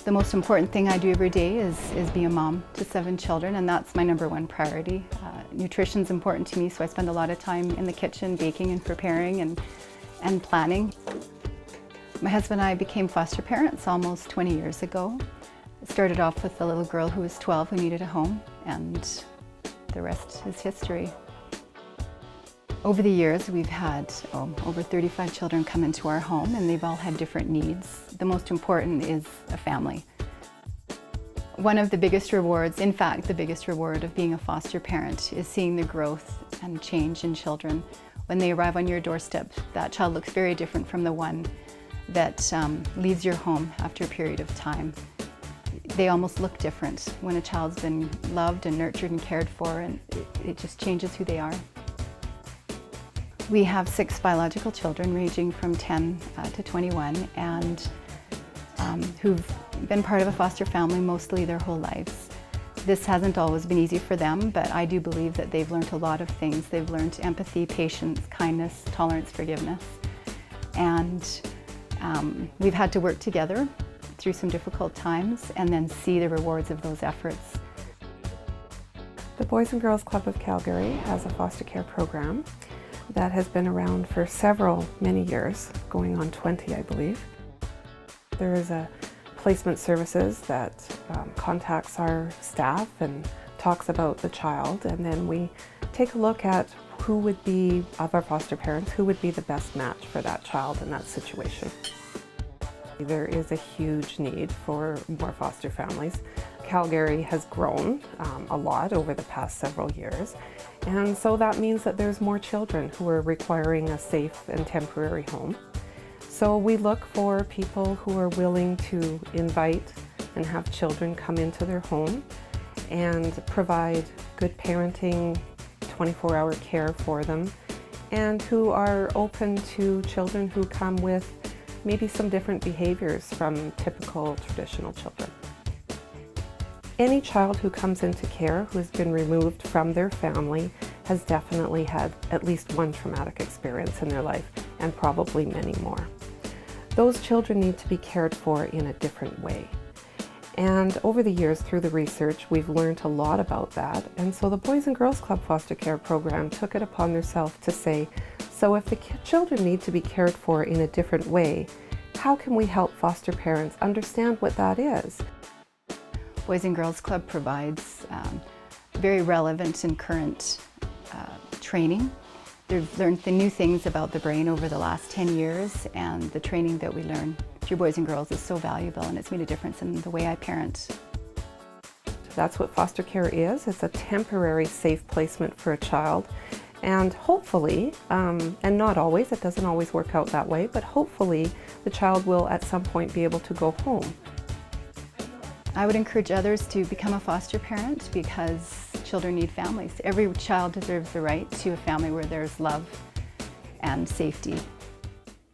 The most important thing I do every day is be a mom to 7 children, and that's my number one priority. Nutrition's important to me, so I spend a lot of time in the kitchen baking and preparing and planning. My husband and I became foster parents almost 20 years ago. It started off with a little girl who was 12 who needed a home, and the rest is history. Over the years, we've had over 35 children come into our home, and they've all had different needs. The most important is a family. One of the biggest rewards, in fact, the biggest reward of being a foster parent is seeing the growth and change in children. When they arrive on your doorstep, that child looks very different from the one that leaves your home after a period of time. They almost look different when a child's been loved and nurtured and cared for, and it just changes who they are. We have 6 biological children ranging from 10 to 21 and who've been part of a foster family mostly their whole lives. This hasn't always been easy for them, but I do believe that they've learned a lot of things. They've learned empathy, patience, kindness, tolerance, forgiveness. And we've had to work together through some difficult times and then see the rewards of those efforts. The Boys and Girls Club of Calgary has a foster care program that has been around for many years, going on 20, I believe. There is a placement services that contacts our staff and talks about the child, and then we take a look at who would be, of our foster parents, who would be the best match for that child in that situation. There is a huge need for more foster families. Calgary has grown a lot over the past several years, and so that means that there's more children who are requiring a safe and temporary home. So we look for people who are willing to invite and have children come into their home and provide good parenting, 24-hour care for them, and who are open to children who come with maybe some different behaviors from typical traditional children. Any child who comes into care who has been removed from their family has definitely had at least one traumatic experience in their life, and probably many more. Those children need to be cared for in a different way. And over the years, through the research, we've learned a lot about that. And so the Boys and Girls Club Foster Care Program took it upon themselves to say, so if the children need to be cared for in a different way, how can we help foster parents understand what that is? Boys and Girls Club provides very relevant and current training. They've learned the new things about the brain over the last 10 years, and the training that we learn through Boys and Girls is so valuable, and it's made a difference in the way I parent. That's what foster care is. It's a temporary safe placement for a child, and hopefully, and not always, it doesn't always work out that way, but hopefully the child will at some point be able to go home. I would encourage others to become a foster parent because children need families. Every child deserves the right to a family where there's love and safety.